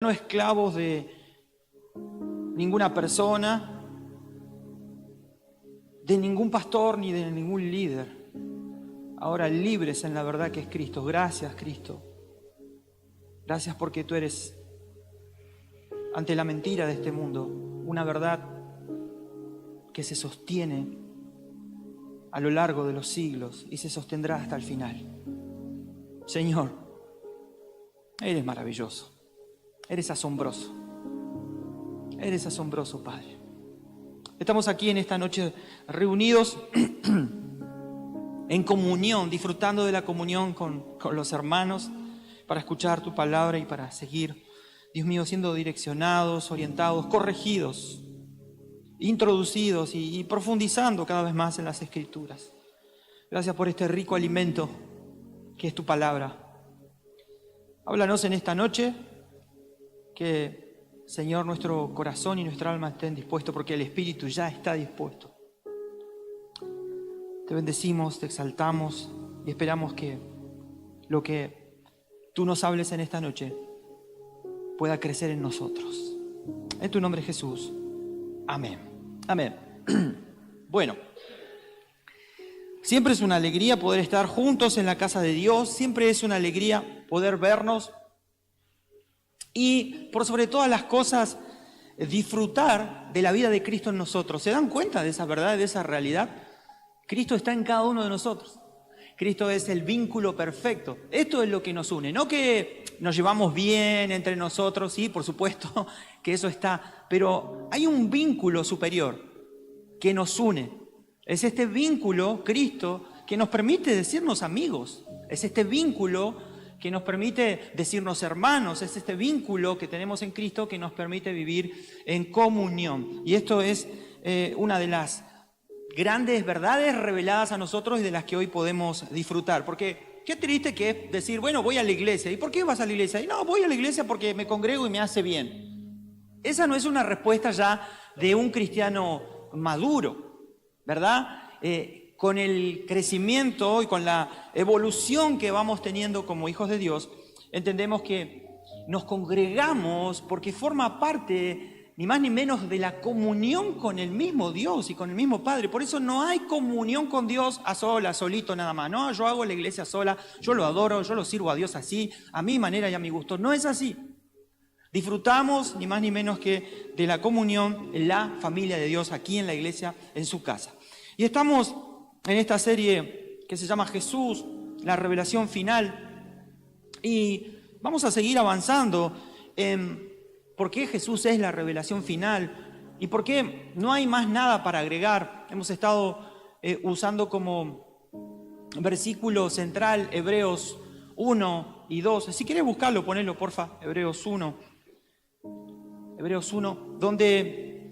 No esclavos de ninguna persona, de ningún pastor ni de ningún líder. Ahora libres en la verdad que es Cristo. Gracias, Cristo. Gracias porque tú eres, ante la mentira de este mundo, una verdad que se sostiene a lo largo de los siglos y se sostendrá hasta el final. Señor, eres maravilloso. Eres asombroso. Eres asombroso, Padre. Estamos aquí en esta noche reunidos en comunión, disfrutando de la comunión con los hermanos, para escuchar tu palabra y para seguir, Dios mío, siendo direccionados, orientados, corregidos, introducidos y profundizando cada vez más en las Escrituras. Gracias por este rico alimento que es tu palabra. Háblanos en esta noche. Que, Señor, nuestro corazón y nuestra alma estén dispuestos, porque el Espíritu ya está dispuesto. Te bendecimos, te exaltamos y esperamos que lo que tú nos hables en esta noche pueda crecer en nosotros. En tu nombre, Jesús. Amén. Amén. Bueno, siempre es una alegría poder estar juntos en la casa de Dios. Siempre es una alegría poder vernos. Y por sobre todas las cosas, disfrutar de la vida de Cristo en nosotros. ¿Se dan cuenta de esa verdad, de esa realidad? Cristo está en cada uno de nosotros. Cristo es el vínculo perfecto. Esto es lo que nos une. No que nos llevamos bien entre nosotros, sí, por supuesto que eso está. Pero hay un vínculo superior que nos une. Es este vínculo, Cristo, que nos permite decirnos amigos. Es este vínculo que nos permite decirnos hermanos, es este vínculo que tenemos en Cristo que nos permite vivir en comunión. Y esto es una de las grandes verdades reveladas a nosotros y de las que hoy podemos disfrutar. Porque qué triste que es decir, bueno, voy a la iglesia. ¿Y por qué vas a la iglesia? Y no, voy a la iglesia porque me congrego y me hace bien. Esa no es una respuesta ya de un cristiano maduro, ¿verdad? Con el crecimiento y con la evolución que vamos teniendo como hijos de Dios, entendemos que nos congregamos porque forma parte, ni más ni menos, de la comunión con el mismo Dios y con el mismo Padre. Por eso no hay comunión con Dios a solas, solito nada más. No, yo hago la iglesia sola, yo lo adoro, yo lo sirvo a Dios así, a mi manera y a mi gusto. No es así. Disfrutamos ni más ni menos que de la comunión en la familia de Dios, aquí en la iglesia, en su casa. Y estamos en esta serie que se llama Jesús, la revelación final, y vamos a seguir avanzando en por qué Jesús es la revelación final y por qué no hay más nada para agregar. Hemos estado usando como versículo central Hebreos 1 y 2. Si quieres buscarlo, ponelo porfa, Hebreos 1, donde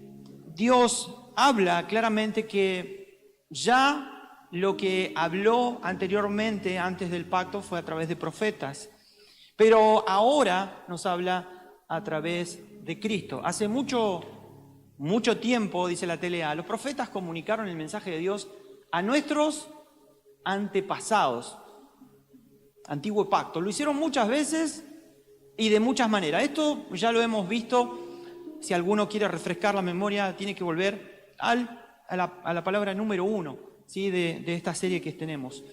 Dios habla claramente que ya lo que habló anteriormente, antes del pacto, fue a través de profetas. Pero ahora nos habla a través de Cristo. Hace mucho tiempo, dice la TLA, los profetas comunicaron el mensaje de Dios a nuestros antepasados. Antiguo pacto. Lo hicieron muchas veces y de muchas maneras. Esto ya lo hemos visto. Si alguno quiere refrescar la memoria, tiene que volver a la palabra número 1. ¿Sí? de esta serie que tenemos.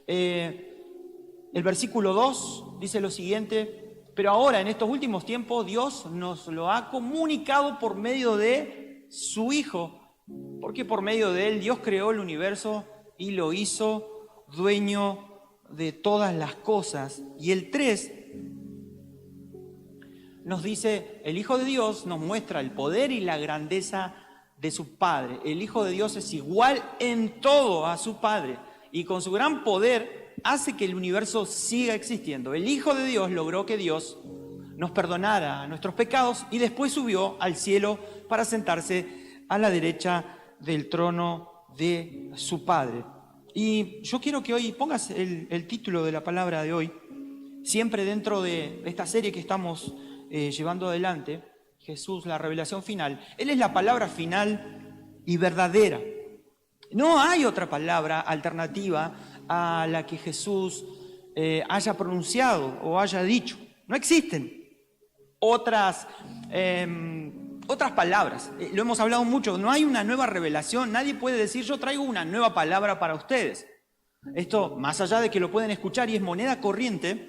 El versículo 2 dice lo siguiente: pero ahora, en estos últimos tiempos, Dios nos lo ha comunicado por medio de su Hijo, porque por medio de Él Dios creó el universo y lo hizo dueño de todas las cosas. Y el 3 nos dice, el Hijo de Dios nos muestra el poder y la grandeza de su Padre. El Hijo de Dios es igual en todo a su Padre y con su gran poder hace que el universo siga existiendo. El Hijo de Dios logró que Dios nos perdonara nuestros pecados y después subió al cielo para sentarse a la derecha del trono de su Padre. Y yo quiero que hoy pongas el título de la palabra de hoy, siempre dentro de esta serie que estamos llevando adelante, Jesús, la revelación final. Él es la palabra final y verdadera. No hay otra palabra alternativa a la que Jesús haya pronunciado o haya dicho. No existen. otras palabras. Lo hemos hablado mucho, no hay una nueva revelación, nadie puede decir yo traigo una nueva palabra para ustedes. Esto, más allá de que lo pueden escuchar y es moneda corriente,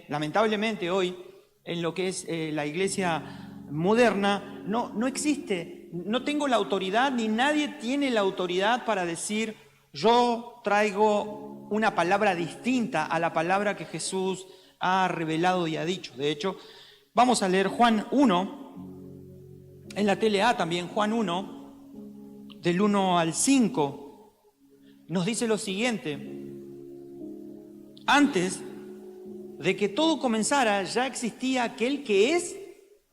lamentablemente hoy en lo que es la iglesia moderna no existe, no tengo la autoridad ni nadie tiene la autoridad para decir yo traigo una palabra distinta a la palabra que Jesús ha revelado y ha dicho. De hecho, vamos a leer Juan 1, en la TLA también, Juan 1, del 1 al 5, nos dice lo siguiente: antes de que todo comenzara, ya existía aquel que es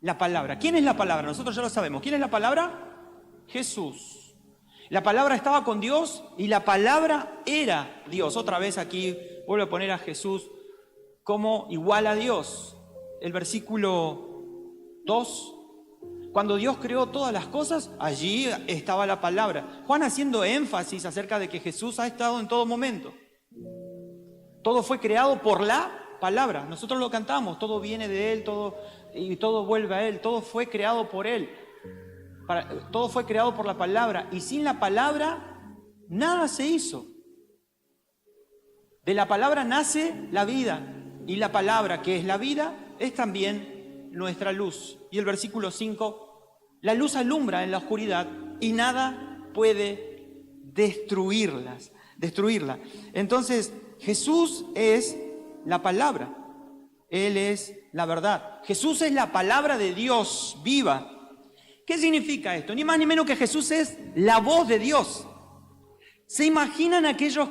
la palabra. ¿Quién es la palabra? Nosotros ya lo sabemos. ¿Quién es la palabra? Jesús. La palabra estaba con Dios y la palabra era Dios. Otra vez aquí vuelvo a poner a Jesús como igual a Dios. El versículo 2. Cuando Dios creó todas las cosas, allí estaba la palabra. Juan haciendo énfasis acerca de que Jesús ha estado en todo momento. Todo fue creado por la palabra. Nosotros lo cantamos, todo viene de Él, todo vuelve a Él, todo fue creado por Él. Todo fue creado por la palabra y sin la palabra nada se hizo. De la palabra nace la vida y la palabra, que es la vida, es también nuestra luz. Y el versículo 5, la luz alumbra en la oscuridad y nada puede destruirla. Entonces, Jesús es la palabra, Él es la verdad. Jesús es la palabra de Dios viva. ¿Qué significa esto? Ni más ni menos que Jesús es la voz de Dios. ¿Se imaginan aquellos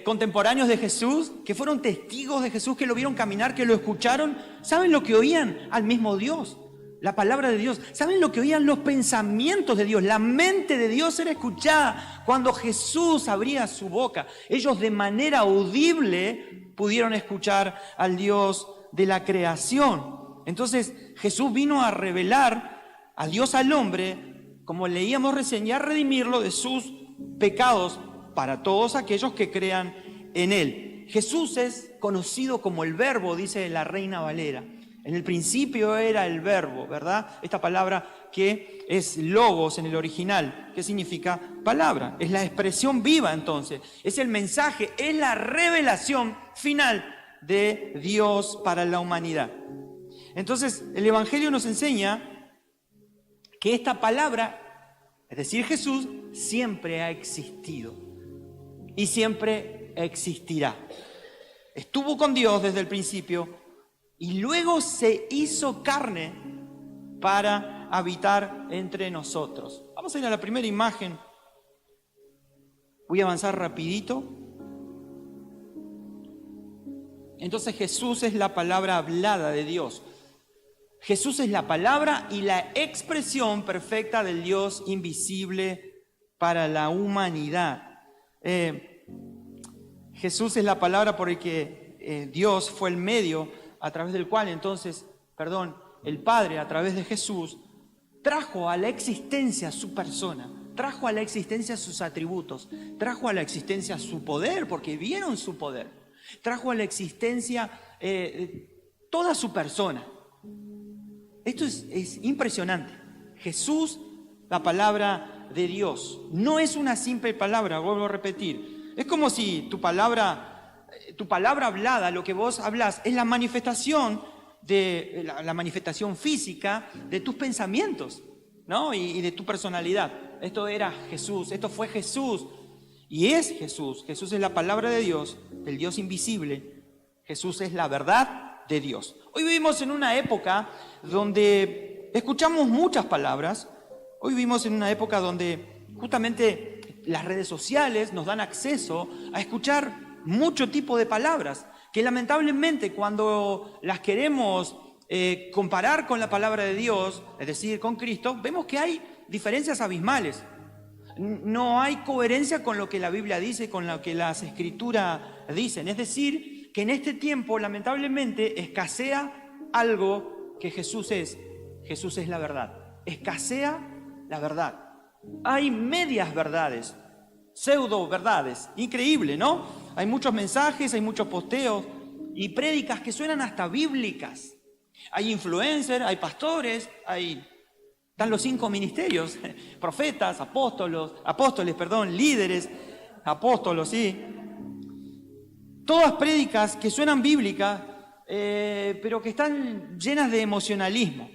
contemporáneos de Jesús, que fueron testigos de Jesús, que lo vieron caminar, que lo escucharon? ¿Saben lo que oían? Al mismo Dios, la palabra de Dios. ¿Saben lo que oían? Los pensamientos de Dios. La mente de Dios era escuchada cuando Jesús abría su boca. Ellos de manera audible pudieron escuchar al Dios de la creación. Entonces Jesús vino a revelar a Dios al hombre, como leíamos recién, y a redimirlo de sus pecados para todos aquellos que crean en Él. Jesús es conocido como el Verbo, dice la Reina Valera. En el principio era el Verbo, ¿verdad? Esta palabra que es logos en el original, que significa palabra. Es la expresión viva entonces, es el mensaje, es la revelación final de Dios para la humanidad. Entonces el Evangelio nos enseña que esta palabra, es decir, Jesús, siempre ha existido y siempre existirá. Estuvo con Dios desde el principio y luego se hizo carne para habitar entre nosotros. Vamos a ir a la primera imagen. Voy a avanzar rapidito. Entonces Jesús es la palabra hablada de Dios. Jesús es la palabra y la expresión perfecta del Dios invisible para la humanidad. Jesús es la palabra por el que Dios fue el medio a través del cual el Padre a través de Jesús trajo a la existencia su persona, trajo a la existencia sus atributos, trajo a la existencia su poder, porque vieron su poder, trajo a la existencia toda su persona. Esto es impresionante. Jesús, la palabra de Dios, no es una simple palabra, vuelvo a repetir. Es como si tu palabra hablada, lo que vos hablás, es la manifestación la manifestación física de tus pensamientos, ¿no? Y de tu personalidad. Esto era Jesús, esto fue Jesús y es Jesús. Jesús es la palabra de Dios, del Dios invisible. Jesús es la verdad de Dios. Hoy vivimos en una época donde escuchamos muchas palabras. Hoy vivimos en una época donde justamente las redes sociales nos dan acceso a escuchar mucho tipo de palabras que lamentablemente cuando las queremos comparar con la palabra de Dios, es decir, con Cristo, vemos que hay diferencias abismales. No hay coherencia con lo que la Biblia dice, con lo que las Escrituras dicen. Es decir, que en este tiempo lamentablemente escasea algo que Jesús es. Jesús es la verdad. Escasea la verdad. Hay medias verdades, pseudo verdades. Increíble, ¿no? Hay muchos mensajes, hay muchos posteos y prédicas que suenan hasta bíblicas. Hay influencers, hay pastores, están los 5 ministerios, profetas, apóstoles, líderes, apóstolos, sí. Todas prédicas que suenan bíblicas, pero que están llenas de emocionalismo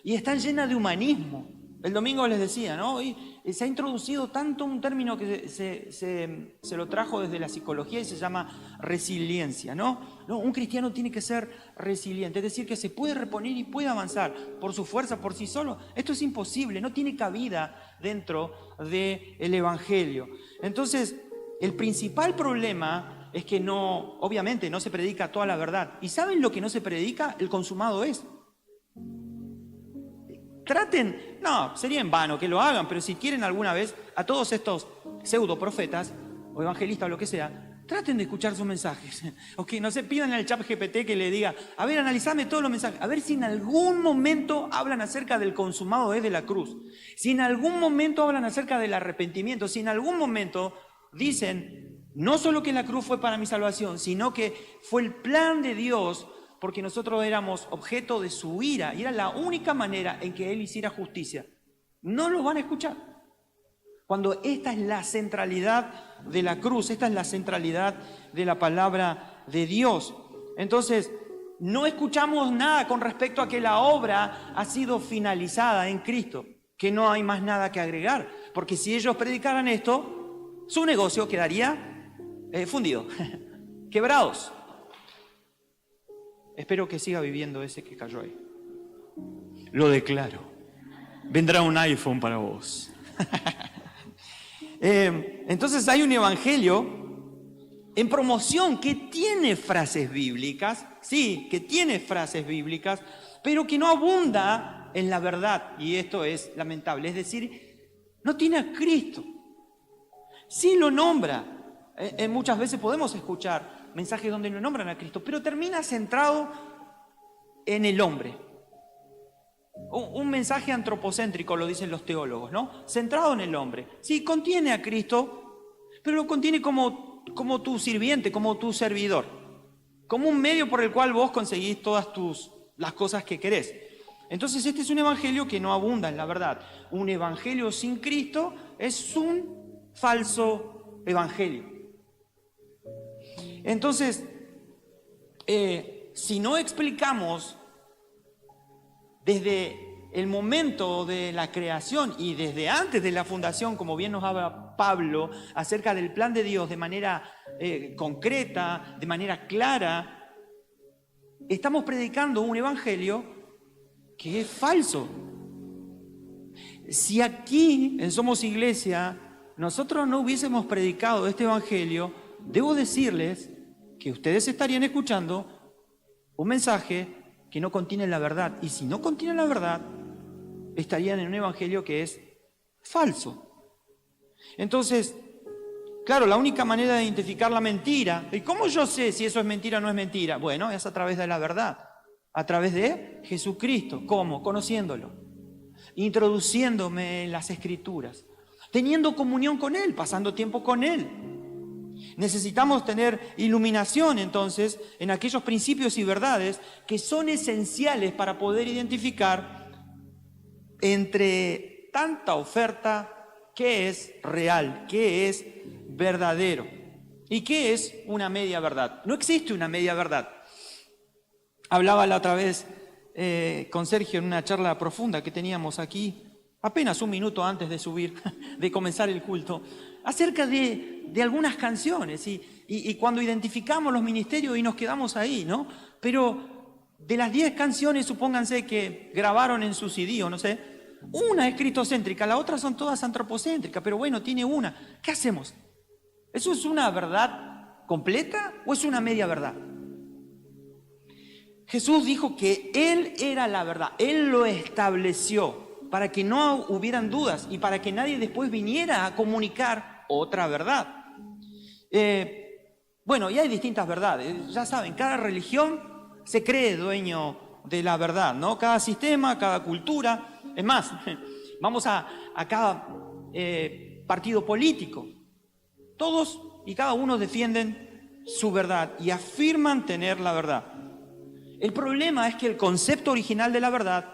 y están llenas de humanismo. El domingo les decía, ¿no? Y se ha introducido tanto un término que se lo trajo desde la psicología y se llama resiliencia, ¿no? No, un cristiano tiene que ser resiliente, es decir, que se puede reponer y puede avanzar por su fuerza, por sí solo. Esto es imposible, no tiene cabida dentro del Evangelio. Entonces, el principal problema es que obviamente no se predica toda la verdad. ¿Y saben lo que no se predica? El consumado es. Traten, no, sería en vano que lo hagan, pero si quieren alguna vez a todos estos pseudo profetas o evangelistas o lo que sea, traten de escuchar sus mensajes. Ok, no se pidan al chat GPT que le diga, a ver, analizame todos los mensajes, a ver si en algún momento hablan acerca del consumado de la cruz, si en algún momento hablan acerca del arrepentimiento, si en algún momento dicen, no solo que la cruz fue para mi salvación, sino que fue el plan de Dios, porque nosotros éramos objeto de su ira y era la única manera en que Él hiciera justicia. No lo van a escuchar. Cuando esta es la centralidad de la cruz, esta es la centralidad de la palabra de Dios. Entonces, no escuchamos nada con respecto a que la obra ha sido finalizada en Cristo, que no hay más nada que agregar, porque si ellos predicaran esto, su negocio quedaría fundido, quebrados. Espero que siga viviendo ese que cayó ahí. Lo declaro. Vendrá un iPhone para vos. Entonces hay un evangelio en promoción que tiene frases bíblicas, sí, que tiene frases bíblicas, pero que no abunda en la verdad. Y esto es lamentable. Es decir, no tiene a Cristo. Sí lo nombra. Muchas veces podemos escuchar mensajes donde no nombran a Cristo, pero termina centrado en el hombre. Un mensaje antropocéntrico, lo dicen los teólogos, ¿no? Centrado en el hombre. Sí, contiene a Cristo, pero lo contiene como tu sirviente, como tu servidor, como un medio por el cual vos conseguís todas las cosas que querés. Entonces este es un evangelio que no abunda en la verdad. Un evangelio sin Cristo es un falso evangelio. Entonces, si no explicamos desde el momento de la creación y desde antes de la fundación, como bien nos habla Pablo, acerca del plan de Dios de manera concreta, de manera clara, estamos predicando un evangelio que es falso. Si aquí en Somos Iglesia nosotros no hubiésemos predicado este evangelio, debo decirles que ustedes estarían escuchando un mensaje que no contiene la verdad. Y si no contiene la verdad, estarían en un evangelio que es falso. Entonces, claro, la única manera de identificar la mentira, ¿y cómo yo sé si eso es mentira o no es mentira? Bueno, es a través de la verdad, a través de Jesucristo. ¿Cómo? Conociéndolo, introduciéndome en las Escrituras, teniendo comunión con Él, pasando tiempo con Él. Necesitamos tener iluminación entonces en aquellos principios y verdades que son esenciales para poder identificar entre tanta oferta qué es real, qué es verdadero y qué es una media verdad. No existe una media verdad. Hablaba la otra vez con Sergio en una charla profunda que teníamos aquí, apenas un minuto antes de subir, de comenzar el culto, acerca de algunas canciones y cuando identificamos los ministerios y nos quedamos ahí, ¿no? Pero de las 10 canciones, supónganse que grabaron en su CD o no sé, una es cristocéntrica, las otras son todas antropocéntricas, pero bueno, tiene una. ¿Qué hacemos? ¿Eso es una verdad completa o es una media verdad? Jesús dijo que Él era la verdad, Él lo estableció para que no hubieran dudas y para que nadie después viniera a comunicar otra verdad. Bueno, y hay distintas verdades, ya saben, cada religión se cree dueño de la verdad, ¿no? Cada sistema, cada cultura, es más, vamos a cada partido político, todos y cada uno defienden su verdad y afirman tener la verdad. El problema es que el concepto original de la verdad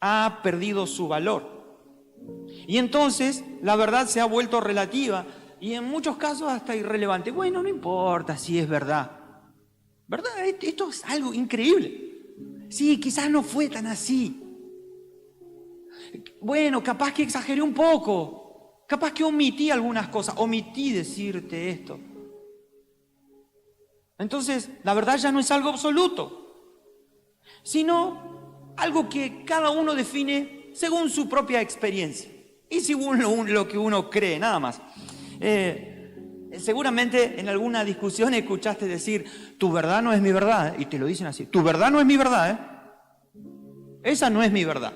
ha perdido su valor. Y entonces la verdad se ha vuelto relativa y en muchos casos hasta irrelevante. Bueno, no importa si es verdad. ¿Verdad? Esto es algo increíble. Sí, quizás no fue tan así. Bueno, capaz que exageré un poco. Capaz que omití algunas cosas. Omití decirte esto. Entonces, la verdad ya no es algo absoluto, sino algo que cada uno define según su propia experiencia y según lo que uno cree, nada más. Seguramente en alguna discusión escuchaste decir, tu verdad no es mi verdad, y te lo dicen así, tu verdad no es mi verdad, esa no es mi verdad.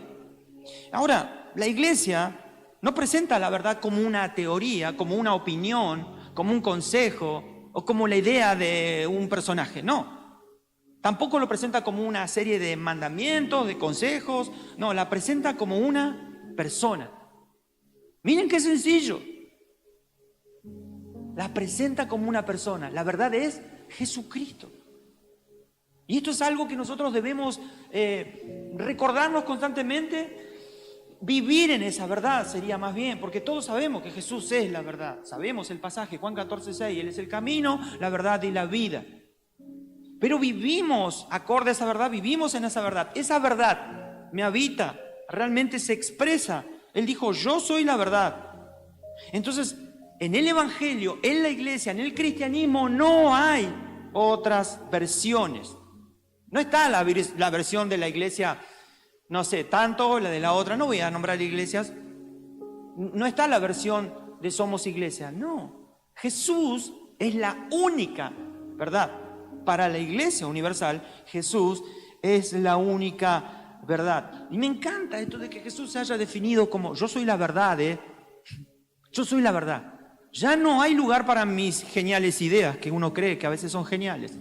Ahora, la iglesia no presenta la verdad como una teoría, como una opinión, como un consejo o como la idea de un personaje, no. Tampoco lo presenta como una serie de mandamientos, de consejos, no, la presenta como una persona. Miren qué sencillo. La presenta como una persona. La verdad es Jesucristo. Y esto es algo que nosotros debemos recordarnos constantemente. Vivir en esa verdad sería más bien, porque todos sabemos que Jesús es la verdad. Sabemos el pasaje, Juan 14:6, Él es el camino, la verdad y la vida. Pero vivimos acorde a esa verdad, vivimos en esa verdad. Esa verdad me habita, realmente se expresa. Él dijo, yo soy la verdad. Entonces, en el Evangelio, en la iglesia, en el cristianismo, no hay otras versiones. No está la versión de la iglesia, no sé, tanto, la de la otra, no voy a nombrar iglesias. No está la versión de Somos Iglesia, no. Jesús es la única verdad. Para la iglesia universal, Jesús es la única verdad. Y me encanta esto de que Jesús se haya definido como, yo soy la verdad, yo soy la verdad. Ya no hay lugar para mis geniales ideas, que uno cree que a veces son geniales.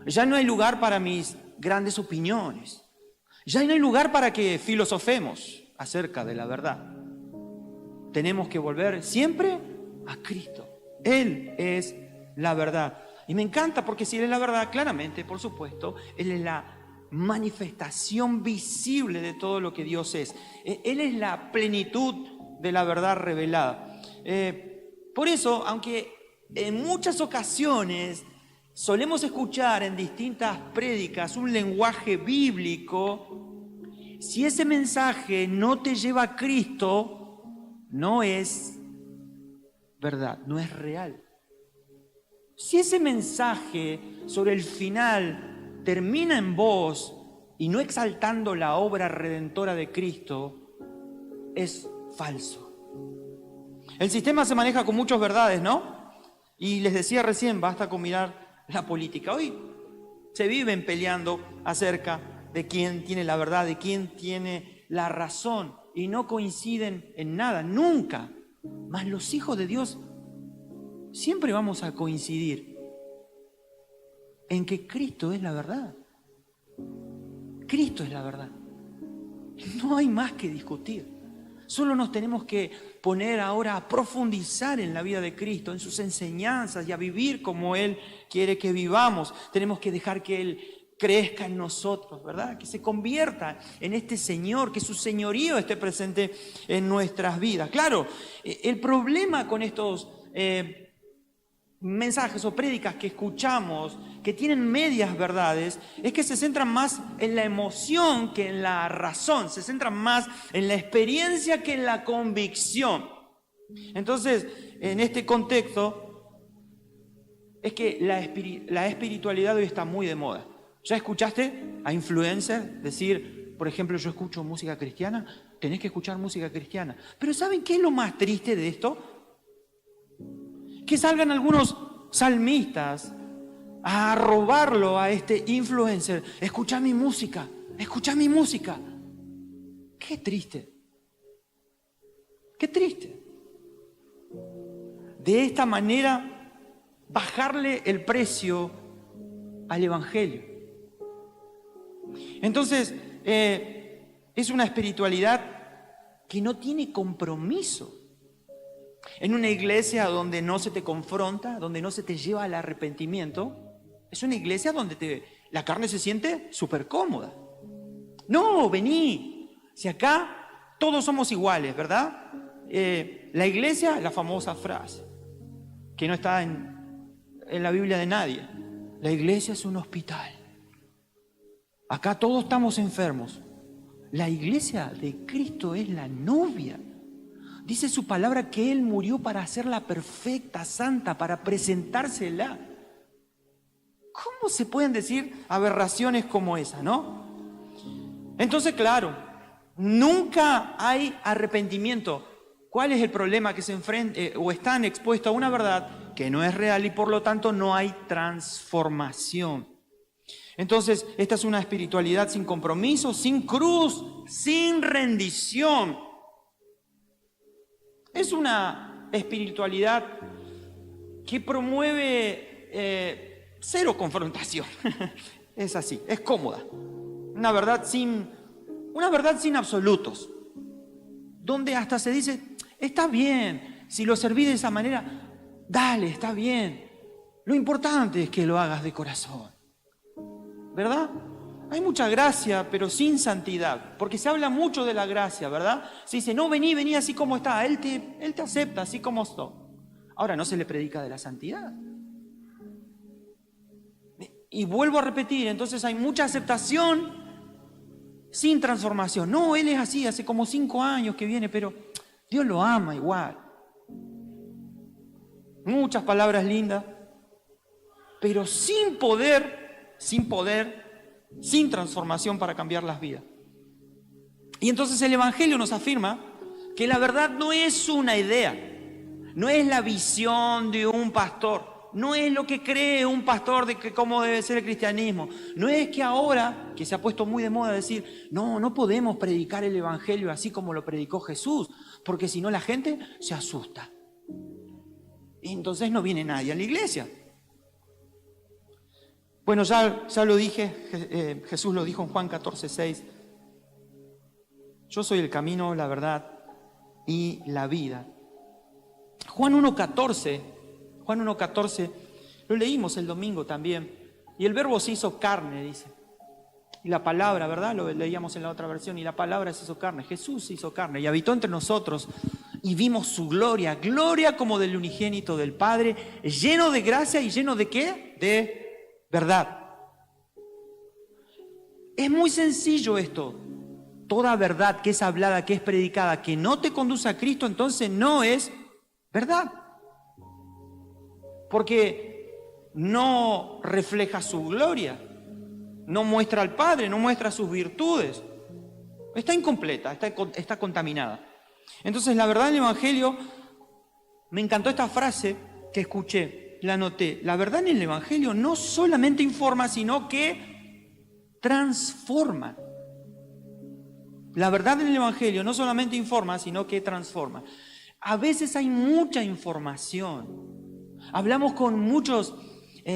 Ya no hay lugar para mis grandes opiniones. Ya no hay lugar para que filosofemos acerca de la verdad. Tenemos que volver siempre a Cristo. Él es la verdad. Y me encanta porque si Él es la verdad, claramente, por supuesto, Él es la manifestación visible de todo lo que Dios es. Él es la plenitud de la verdad revelada. Por eso, aunque en muchas ocasiones solemos escuchar en distintas prédicas un lenguaje bíblico, si ese mensaje no te lleva a Cristo, no es verdad, no es real. Si ese mensaje sobre el final termina en vos y no exaltando la obra redentora de Cristo, es falso. El sistema se maneja con muchas verdades, ¿no? Y les decía recién, basta con mirar la política. Hoy se viven peleando acerca de quién tiene la verdad, de quién tiene la razón, y no coinciden en nada, nunca. Mas los hijos de Dios siempre vamos a coincidir en que Cristo es la verdad. Cristo es la verdad. No hay más que discutir. Solo nos tenemos que poner ahora a profundizar en la vida de Cristo, en sus enseñanzas y a vivir como Él quiere que vivamos. Tenemos que dejar que Él crezca en nosotros, ¿verdad? Que se convierta en este Señor, que su señorío esté presente en nuestras vidas. Claro, el problema con estos mensajes o prédicas que escuchamos, que tienen medias verdades, es que se centran más en la emoción que en la razón, se centran más en la experiencia que en la convicción. Entonces, en este contexto, es que la espiritualidad hoy está muy de moda. ¿Ya escuchaste a influencers decir, por ejemplo, yo escucho música cristiana? Tenés que escuchar música cristiana. Pero ¿saben qué es lo más triste de esto? Que salgan algunos salmistas a robarlo a este influencer. Escucha mi música, escucha mi música. Qué triste. Qué triste. De esta manera, bajarle el precio al Evangelio. Entonces, es una espiritualidad que no tiene compromiso. En una iglesia donde no se te confronta, donde no se te lleva al arrepentimiento, es una iglesia donde la carne se siente súper cómoda. No, vení. Si acá todos somos iguales, ¿verdad? La iglesia, la famosa frase, que no está en la Biblia de nadie. La iglesia es un hospital. Acá todos estamos enfermos. La iglesia de Cristo es la novia. Dice su palabra que Él murió para hacerla perfecta, santa, para presentársela. ¿Cómo se pueden decir aberraciones como esa, no? Entonces, claro, nunca hay arrepentimiento. ¿Cuál es el problema? Que se enfrentan o están expuestos a una verdad que no es real y por lo tanto no hay transformación. Entonces, esta es una espiritualidad sin compromiso, sin cruz, sin rendición. Es una espiritualidad que promueve cero confrontación. Es así, es cómoda. Una verdad sin absolutos. Donde hasta se dice, está bien, si lo servís de esa manera, dale, está bien. Lo importante es que lo hagas de corazón. ¿Verdad? Hay mucha gracia, pero sin santidad. Porque se habla mucho de la gracia, ¿verdad? Se dice, no, vení así como está. Él te acepta así como está. Ahora, no se le predica de la santidad. Y vuelvo a repetir, entonces hay mucha aceptación sin transformación. No, él es así, hace como 5 años que viene, pero Dios lo ama igual. Muchas palabras lindas, pero sin poder, sin transformación para cambiar las vidas. Y entonces el Evangelio nos afirma que la verdad no es una idea, no es la visión de un pastor, no es lo que cree un pastor de que cómo debe ser el cristianismo. No es que ahora, que se ha puesto muy de moda decir, no podemos predicar el Evangelio así como lo predicó Jesús, porque si no la gente se asusta. Y entonces no viene nadie a la iglesia. Bueno, ya lo dije, Jesús lo dijo en Juan 14:6. Yo soy el camino, la verdad y la vida. Juan 1:14, lo leímos el domingo también. Y el verbo se hizo carne, dice. Y la palabra, ¿verdad? Lo leíamos en la otra versión. Y la palabra se hizo carne. Jesús se hizo carne y habitó entre nosotros. Y vimos su gloria, gloria como del unigénito del Padre, lleno de gracia y lleno de ¿qué? De verdad. Es muy sencillo esto. Toda verdad que es hablada, que es predicada, que no te conduce a Cristo, entonces no es verdad. Porque no refleja su gloria, no muestra al Padre, no muestra sus virtudes. Está incompleta, está contaminada. Entonces la verdad del Evangelio, me encantó esta frase que escuché, la anoté. La verdad en el Evangelio no solamente informa, sino que transforma. La verdad en el Evangelio no solamente informa, sino que transforma. A veces hay mucha información. Hablamos con muchos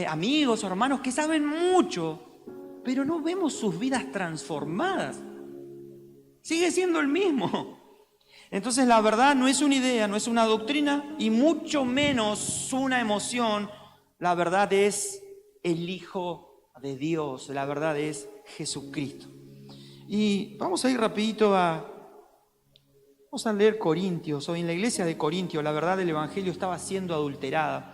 amigos o hermanos que saben mucho, pero no vemos sus vidas transformadas. Sigue siendo el mismo. Entonces la verdad no es una idea, no es una doctrina y mucho menos una emoción. La verdad es el Hijo de Dios, la verdad es Jesucristo. Y vamos a ir rapidito vamos a leer Corintios. Hoy en la iglesia de Corintios la verdad del Evangelio estaba siendo adulterada.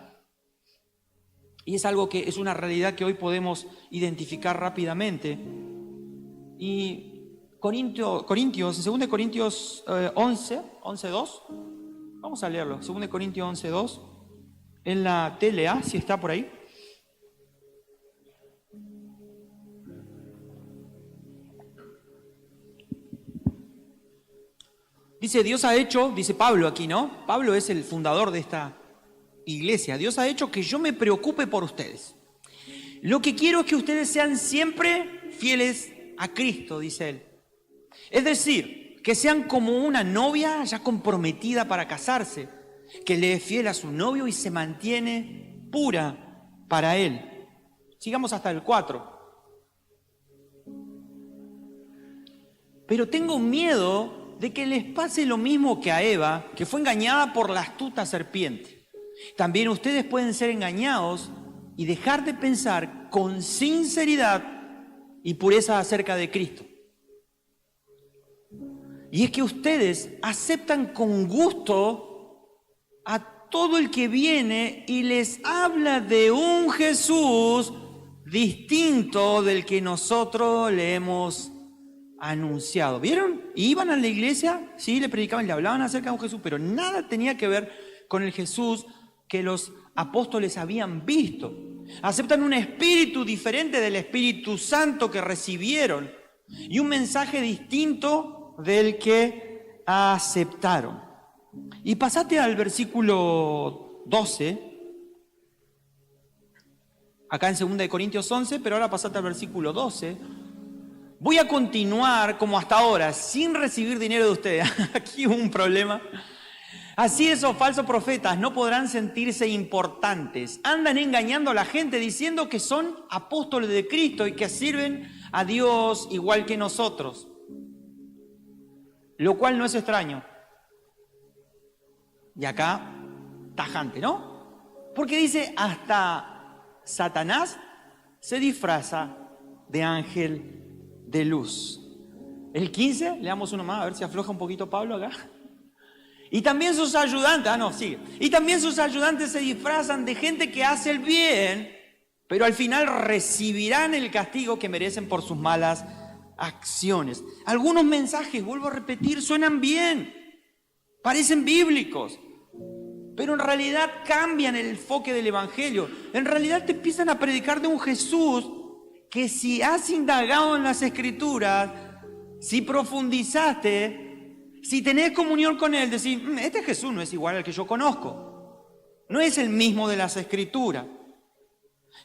Y es algo que es una realidad que hoy podemos identificar rápidamente. Y Corintios, en 2 Corintios 11:2, vamos a leerlo. 2 Corintios 11:2, en la TLA, si está por ahí. Dice, Dios ha hecho, dice Pablo aquí, ¿no? Pablo es el fundador de esta iglesia. Dios ha hecho que yo me preocupe por ustedes. Lo que quiero es que ustedes sean siempre fieles a Cristo, dice él. Es decir, que sean como una novia ya comprometida para casarse, que le es fiel a su novio y se mantiene pura para él. Sigamos hasta el 4. Pero tengo miedo de que les pase lo mismo que a Eva, que fue engañada por la astuta serpiente. También ustedes pueden ser engañados y dejar de pensar con sinceridad y pureza acerca de Cristo. Y es que ustedes aceptan con gusto a todo el que viene y les habla de un Jesús distinto del que nosotros le hemos anunciado. ¿Vieron? Iban a la iglesia, sí, le predicaban, le hablaban acerca de un Jesús, pero nada tenía que ver con el Jesús que los apóstoles habían visto. Aceptan un espíritu diferente del Espíritu Santo que recibieron y un mensaje distinto del que aceptaron. Y pasate al versículo 12, acá en 2 Corintios 11, pero ahora pasate al versículo 12. Voy a continuar como hasta ahora, sin recibir dinero de ustedes. Aquí hubo un problema. Así esos falsos profetas no podrán sentirse importantes. Andan engañando a la gente diciendo que son apóstoles de Cristo y que sirven a Dios igual que nosotros. Lo cual no es extraño. Y acá, tajante, ¿no? Porque dice, hasta Satanás se disfraza de ángel de luz. El 15, leamos uno más, a ver si afloja un poquito Pablo acá. Y también sus ayudantes, sigue. Y también sus ayudantes se disfrazan de gente que hace el bien, pero al final recibirán el castigo que merecen por sus malas acciones. Algunos mensajes, vuelvo a repetir, suenan bien, parecen bíblicos, pero en realidad cambian el enfoque del evangelio. En realidad te empiezan a predicar de un Jesús que si has indagado en las Escrituras, si profundizaste, si tenés comunión con Él, decís, este Jesús no es igual al que yo conozco. No es el mismo de las Escrituras.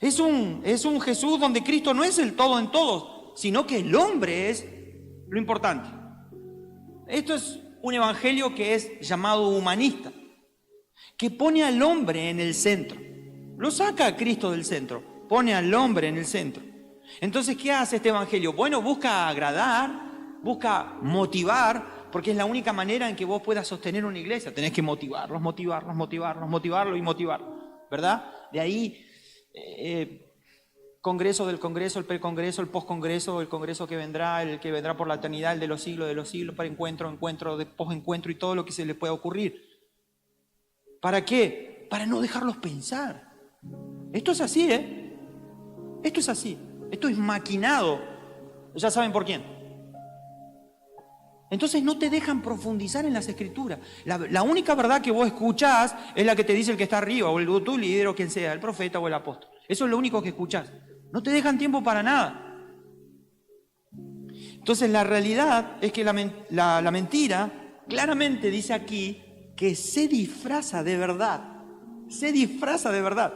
Es un Jesús donde Cristo no es el todo en todos, sino que el hombre es lo importante. Esto es un evangelio que es llamado humanista, que pone al hombre en el centro. Lo saca a Cristo del centro, pone al hombre en el centro. Entonces, ¿qué hace este evangelio? Bueno, busca agradar, busca motivar, porque es la única manera en que vos puedas sostener una iglesia. Tenés que motivarlos, motivarlo y motivarlo, ¿verdad? De ahí, congreso del congreso, el precongreso, el poscongreso, el congreso que vendrá, el que vendrá por la eternidad, el de los siglos, para encuentro, de posencuentro y todo lo que se les pueda ocurrir. ¿Para qué? Para no dejarlos pensar. Esto es así, ¿eh? Esto es así. Esto es maquinado. Ya saben por quién. Entonces no te dejan profundizar en las Escrituras. La única verdad que vos escuchás es la que te dice el que está arriba, o tu líder, o quien sea, el profeta o el apóstol. Eso es lo único que escuchás. No te dejan tiempo para nada. Entonces la realidad es que la mentira claramente dice aquí que se disfraza de verdad. Se disfraza de verdad.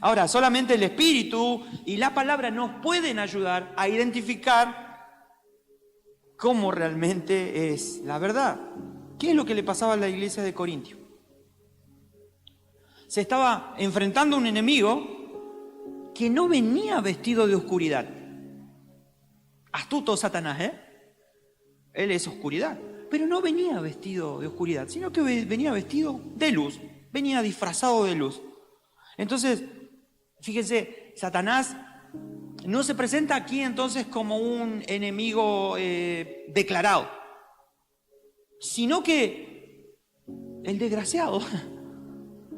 Ahora, solamente el Espíritu y la palabra nos pueden ayudar a identificar cómo realmente es la verdad. ¿Qué es lo que le pasaba a la iglesia de Corintio? Se estaba enfrentando a un enemigo que no venía vestido de oscuridad. Astuto Satanás, ¿eh? Él es oscuridad, pero no venía vestido de oscuridad, sino que venía vestido de luz, venía disfrazado de luz. Entonces, fíjense, Satanás no se presenta aquí entonces como un enemigo declarado, sino que el desgraciado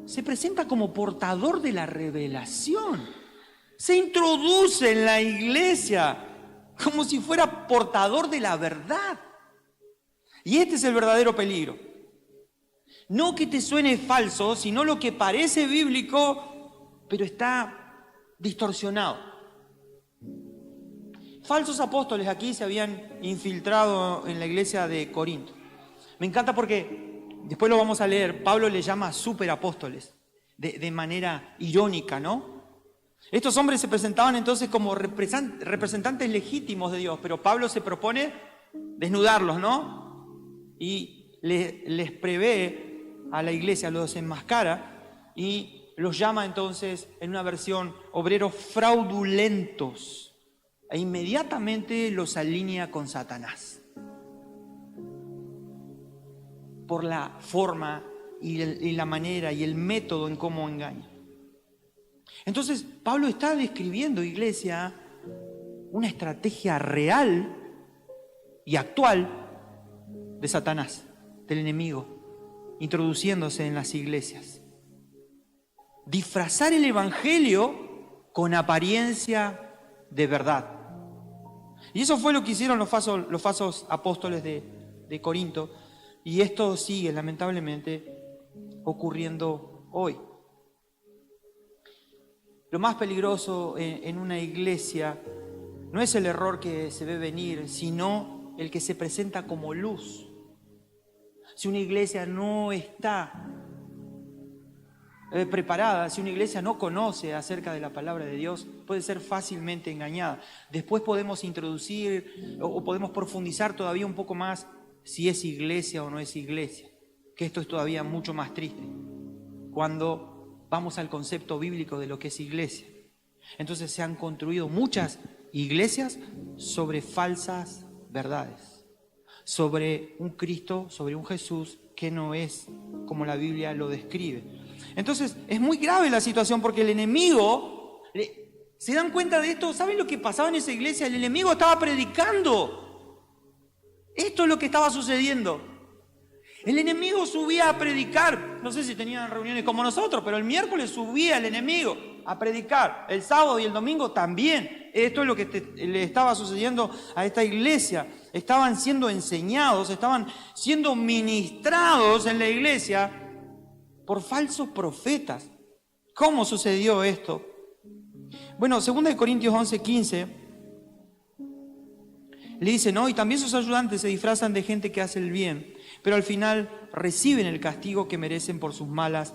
se presenta como portador de la revelación. Se introduce en la iglesia como si fuera portador de la verdad. Y este es el verdadero peligro. No que te suene falso, sino lo que parece bíblico, pero está distorsionado. Falsos apóstoles aquí se habían infiltrado en la iglesia de Corinto. Me encanta porque, después lo vamos a leer, Pablo le llama superapóstoles, de manera irónica, ¿no? Estos hombres se presentaban entonces como representantes legítimos de Dios, pero Pablo se propone desnudarlos, ¿no? Y les prevé a la iglesia, los desenmascara y los llama entonces en una versión obreros fraudulentos e inmediatamente los alinea con Satanás por la forma y la manera y el método en cómo engaña. Entonces, Pablo está describiendo, iglesia, una estrategia real y actual de Satanás, del enemigo, introduciéndose en las iglesias. Disfrazar el evangelio con apariencia de verdad. Y eso fue lo que hicieron los falsos apóstoles de Corinto, y esto sigue lamentablemente ocurriendo hoy. Lo más peligroso en una iglesia no es el error que se ve venir, sino el que se presenta como luz. Si una iglesia no está preparada, si una iglesia no conoce acerca de la palabra de Dios, puede ser fácilmente engañada. Después podemos introducir o podemos profundizar todavía un poco más si es iglesia o no es iglesia, que esto es todavía mucho más triste cuando vamos al concepto bíblico de lo que es iglesia. Entonces se han construido muchas iglesias sobre falsas verdades, sobre un Cristo, sobre un Jesús que no es como la Biblia lo describe. Entonces es muy grave la situación porque el enemigo, ¿se dan cuenta de esto? ¿Saben lo que pasaba en esa iglesia? El enemigo estaba predicando. Esto es lo que estaba sucediendo. El enemigo subía a predicar. No sé si tenían reuniones como nosotros, pero el miércoles subía el enemigo a predicar. El sábado y el domingo también. Esto es lo que le estaba sucediendo a esta iglesia. Estaban siendo enseñados, estaban siendo ministrados en la iglesia por falsos profetas. ¿Cómo sucedió esto? Bueno, 2 Corintios 11:15 le dice, no, y también sus ayudantes se disfrazan de gente que hace el bien, pero al final reciben el castigo que merecen por sus malas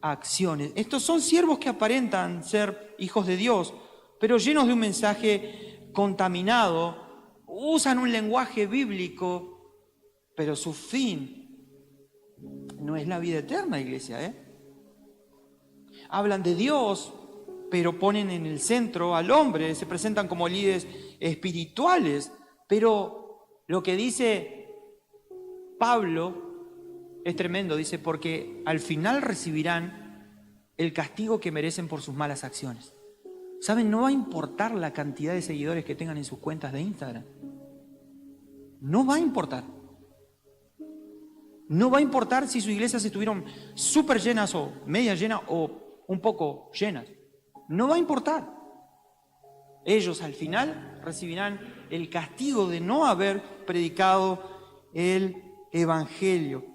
acciones. Estos son siervos que aparentan ser hijos de Dios, pero llenos de un mensaje contaminado, usan un lenguaje bíblico, pero su fin no es la vida eterna, iglesia, Hablan de Dios, pero ponen en el centro al hombre, se presentan como líderes espirituales, pero lo que dice Pablo es tremendo, dice, porque al final recibirán el castigo que merecen por sus malas acciones. ¿Saben? No va a importar la cantidad de seguidores que tengan en sus cuentas de Instagram. No va a importar. No va a importar si sus iglesias estuvieron súper llenas o media llenas o un poco llenas. No va a importar. Ellos al final recibirán el castigo de no haber predicado el evangelio.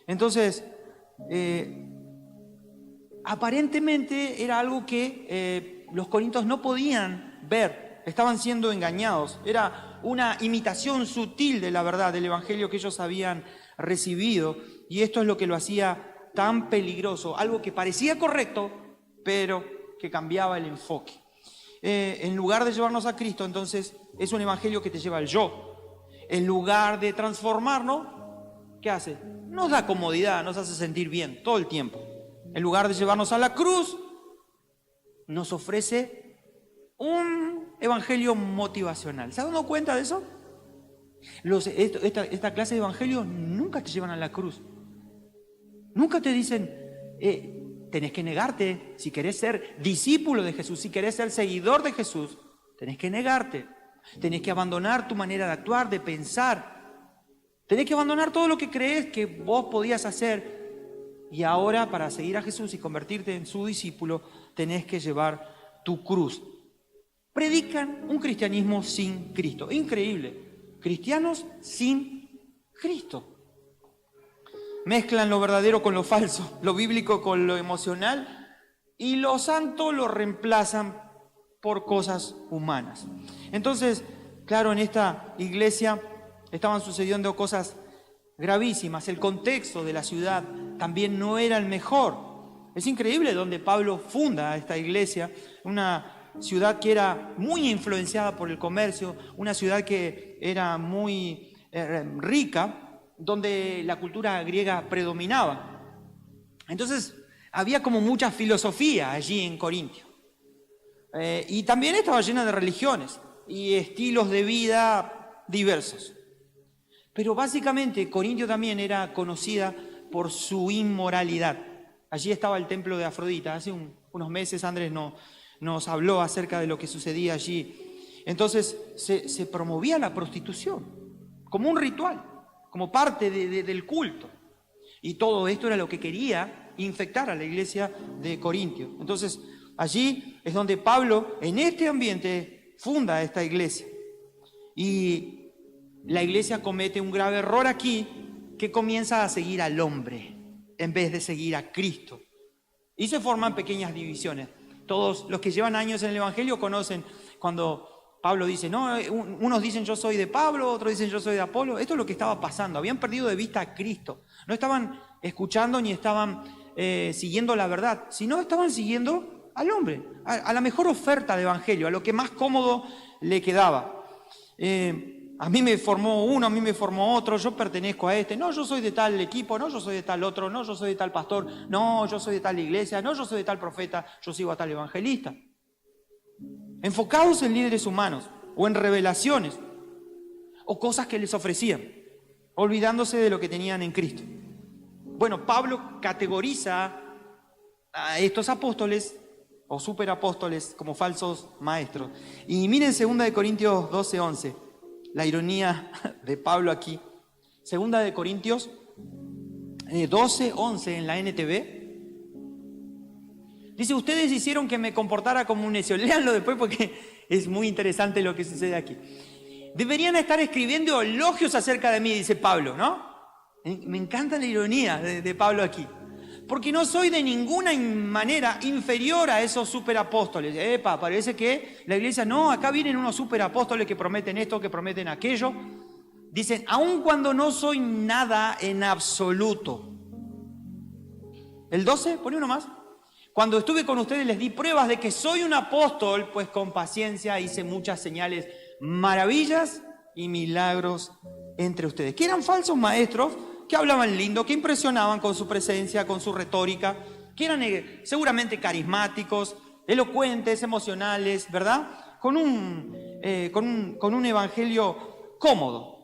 Entonces, aparentemente era algo que los corintios no podían ver, estaban siendo engañados. Era una imitación sutil de la verdad, del evangelio que ellos habían recibido, y esto es lo que lo hacía tan peligroso, algo que parecía correcto, pero que cambiaba el enfoque. En lugar de llevarnos a Cristo, entonces, es un evangelio que te lleva al yo. En lugar de transformarnos, ¿qué hace? Nos da comodidad, nos hace sentir bien todo el tiempo. En lugar de llevarnos a la cruz, nos ofrece un evangelio motivacional. ¿Se han dado cuenta de eso? Esta clase de evangelios nunca te llevan a la cruz. Nunca te dicen, tenés que negarte. Si querés ser discípulo de Jesús, si querés ser seguidor de Jesús, tenés que negarte. Tenés que abandonar tu manera de actuar, de pensar. Tenés que abandonar todo lo que crees que vos podías hacer. Y ahora, para seguir a Jesús y convertirte en su discípulo, tenés que llevar tu cruz. Predican un cristianismo sin Cristo. Increíble. Cristianos sin Cristo. Mezclan lo verdadero con lo falso, lo bíblico con lo emocional, y lo santo lo reemplazan por cosas humanas. Entonces, claro, en esta iglesia estaban sucediendo cosas gravísimas. El contexto de la ciudad también no era el mejor. Es increíble donde Pablo funda esta iglesia, una ciudad que era muy influenciada por el comercio, una ciudad que era muy rica, donde la cultura griega predominaba. Entonces había como mucha filosofía allí en Corintio. Y también estaba llena de religiones y estilos de vida diversos. Pero básicamente Corintio también era conocida por su inmoralidad. Allí estaba el templo de Afrodita. Hace un unos meses Andrés nos habló acerca de lo que sucedía allí. Entonces se promovía la prostitución como un ritual, como parte del culto. Y todo esto era lo que quería infectar a la iglesia de Corintios. Entonces allí es donde Pablo, en este ambiente, funda esta iglesia. Y la iglesia comete un grave error aquí, que comienza a seguir al hombre en vez de seguir a Cristo. Y se forman pequeñas divisiones. Todos los que llevan años en el Evangelio conocen cuando Pablo dice, no, unos dicen yo soy de Pablo, otros dicen yo soy de Apolo. Esto es lo que estaba pasando. Habían perdido de vista a Cristo. No estaban escuchando ni estaban siguiendo la verdad, sino estaban siguiendo al hombre, a la mejor oferta de Evangelio, a lo que más cómodo le quedaba. A mí me formó uno, a mí me formó otro, yo pertenezco a este, no, yo soy de tal equipo, no, yo soy de tal otro, no, yo soy de tal pastor, no, yo soy de tal iglesia, no, yo soy de tal profeta, yo sigo a tal evangelista. Enfocados en líderes humanos o en revelaciones o cosas que les ofrecían, olvidándose de lo que tenían en Cristo. Bueno, Pablo categoriza a estos apóstoles o superapóstoles como falsos maestros. Y miren 2 Corintios 12:11. La ironía de Pablo aquí. 2 Corintios 12:11 en la NTV. Dice, ustedes hicieron que me comportara como un necio. Léanlo después porque es muy interesante lo que sucede aquí. Deberían estar escribiendo elogios acerca de mí, dice Pablo, ¿no? Me encanta la ironía de Pablo aquí. Porque no soy de ninguna manera inferior a esos superapóstoles. Parece que la iglesia, no, acá vienen unos superapóstoles que prometen esto, que prometen aquello. Dicen, aun cuando no soy nada en absoluto. El 12, pone uno más. Cuando estuve con ustedes les di pruebas de que soy un apóstol, pues con paciencia hice muchas señales, maravillas y milagros entre ustedes. Que eran falsos maestros, que hablaban lindo, que impresionaban con su presencia, con su retórica, que eran seguramente carismáticos, elocuentes, emocionales, ¿verdad? Con un evangelio cómodo.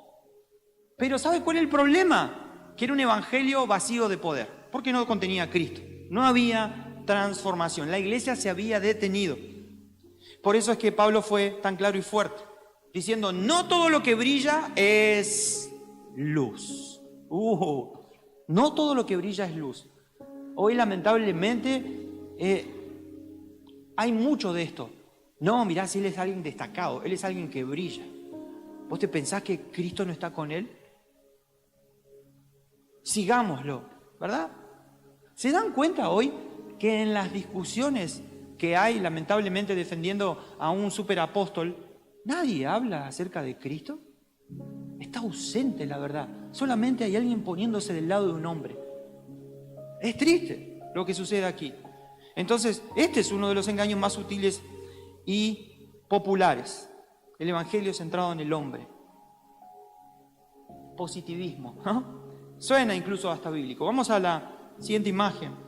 Pero ¿sabe cuál es el problema? Que era un evangelio vacío de poder, porque no contenía a Cristo. No había transformación. La iglesia se había detenido. Por eso es que Pablo fue tan claro y fuerte, diciendo, no todo lo que brilla es luz. No todo lo que brilla es luz. Hoy lamentablemente hay mucho de esto. No, mirá, si él es alguien destacado, él es alguien que brilla. ¿Vos te pensás que Cristo no está con él? Sigámoslo, ¿verdad? ¿Se dan cuenta hoy que en las discusiones que hay lamentablemente defendiendo a un superapóstol, nadie habla acerca de Cristo? Está ausente la verdad. Solamente hay alguien poniéndose del lado de un hombre. Es triste lo que sucede aquí. Entonces, este es uno de los engaños más sutiles y populares. El evangelio centrado en el hombre. Positivismo, ¿no? Suena incluso hasta bíblico. Vamos a la siguiente imagen.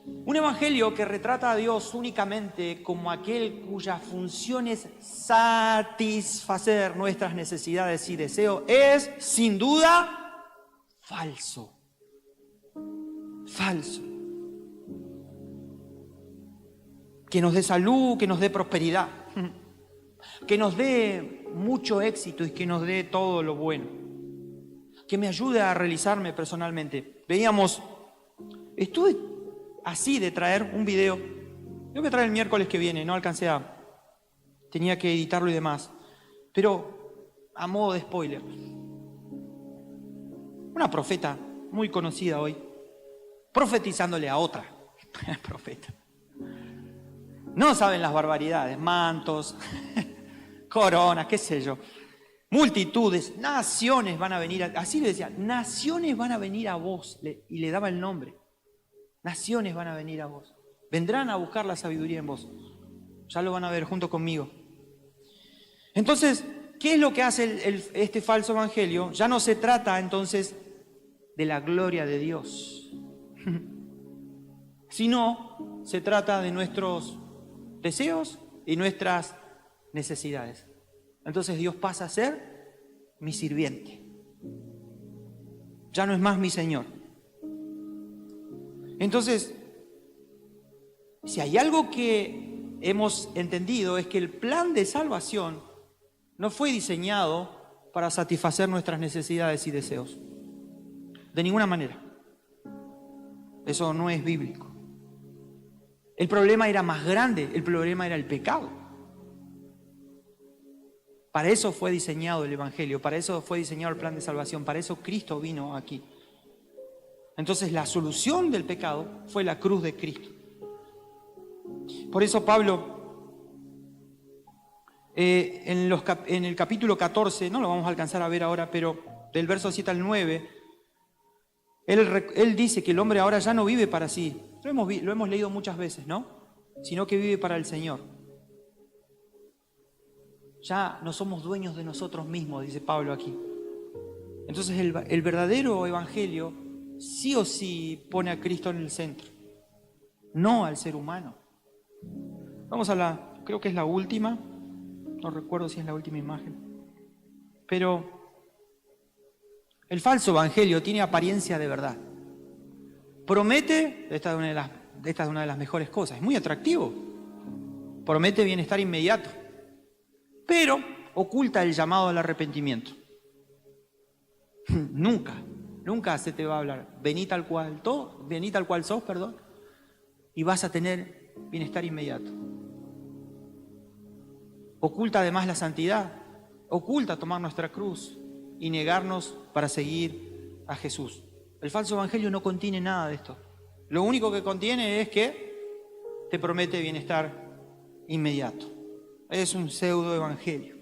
Un evangelio que retrata a Dios únicamente como aquel cuya función es satisfacer nuestras necesidades y deseos es, sin duda, falso. Falso. Que nos dé salud, que nos dé prosperidad, que nos dé mucho éxito y que nos dé todo lo bueno. Que me ayude a realizarme personalmente. Veíamos, estuve así de traer un video. Yo voy a traer el miércoles que viene, no alcancé tenía que editarlo y demás. Pero a modo de spoiler. Una profeta muy conocida hoy, profetizándole a otra profeta. No saben las barbaridades, mantos, coronas, qué sé yo. Multitudes, naciones van a venir, así le decía, naciones van a venir a vos, y le daba el nombre. Naciones van a venir a vos. Vendrán a buscar la sabiduría en vos. Ya lo van a ver junto conmigo. Entonces, ¿qué es lo que hace este falso evangelio? Ya no se trata entonces de la gloria de Dios, sino se trata de nuestros deseos y nuestras necesidades. Entonces Dios pasa a ser mi sirviente. Ya no es más mi Señor. Entonces, si hay algo que hemos entendido es que el plan de salvación no fue diseñado para satisfacer nuestras necesidades y deseos. De ninguna manera. Eso no es bíblico. El problema era más grande, el problema era el pecado. Para eso fue diseñado el Evangelio, para eso fue diseñado el plan de salvación, para eso Cristo vino aquí. Entonces la solución del pecado fue la cruz de Cristo. Por eso Pablo, en el capítulo 14, no lo vamos a alcanzar a ver ahora, pero del verso 7 al 9, él dice que el hombre ahora ya no vive para sí. Lo hemos leído muchas veces, ¿no? Sino que vive para el Señor. Ya no somos dueños de nosotros mismos, dice Pablo aquí. Entonces el verdadero evangelio sí o sí pone a Cristo en el centro, no al ser humano. Vamos a creo que es la última, no recuerdo si es la última imagen. Pero el falso evangelio tiene apariencia de verdad. Promete, esta es una de las mejores cosas, es muy atractivo. Promete bienestar inmediato, pero oculta el llamado al arrepentimiento. Nunca se te va a hablar, vení tal cual sos, y vas a tener bienestar inmediato. Oculta además la santidad, oculta tomar nuestra cruz y negarnos para seguir a Jesús. El falso evangelio no contiene nada de esto. Lo único que contiene es que te promete bienestar inmediato. Es un pseudo evangelio.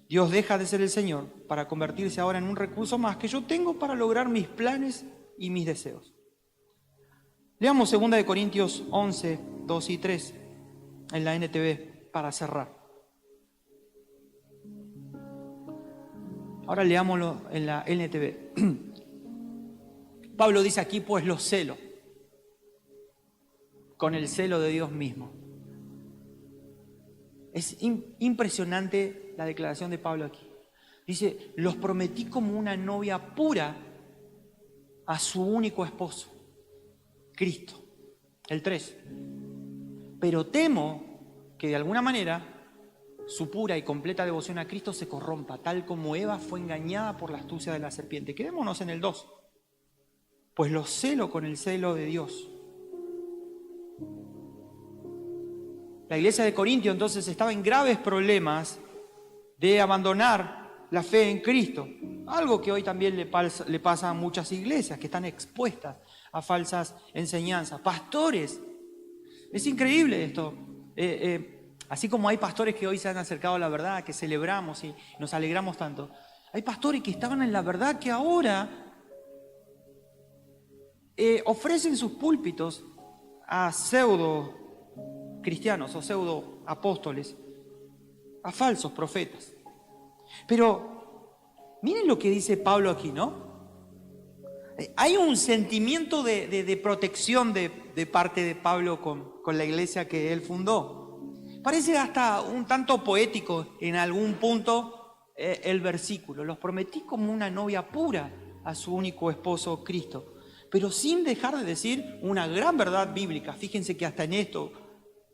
Dios deja de ser el Señor para convertirse ahora en un recurso más que yo tengo para lograr mis planes y mis deseos. Leamos 2 Corintios 11, 2 y 3 en la NTV para cerrar. Ahora leámoslo en la NTV. Pablo dice aquí, pues los celo con el celo de Dios mismo. Es impresionante la declaración de Pablo aquí. Dice, los prometí como una novia pura a su único esposo, Cristo. El 3. Pero temo que de alguna manera su pura y completa devoción a Cristo se corrompa, tal como Eva fue engañada por la astucia de la serpiente. Quedémonos en el 2. Pues los celo con el celo de Dios. La iglesia de Corintio entonces estaba en graves problemas de abandonar la fe en Cristo. Algo que hoy también le pasa a muchas iglesias que están expuestas a falsas enseñanzas. Pastores. Es increíble esto. Así como hay pastores que hoy se han acercado a la verdad, que celebramos y nos alegramos tanto. Hay pastores que estaban en la verdad que ahora ofrecen sus púlpitos a pseudo cristianos o pseudo apóstoles, a falsos profetas. Pero miren lo que dice Pablo aquí, ¿no? Hay un sentimiento de protección de parte de Pablo con la iglesia que él fundó. Parece hasta un tanto poético en algún punto el versículo. Los prometí como una novia pura a su único esposo Cristo, pero sin dejar de decir una gran verdad bíblica. Fíjense que hasta en esto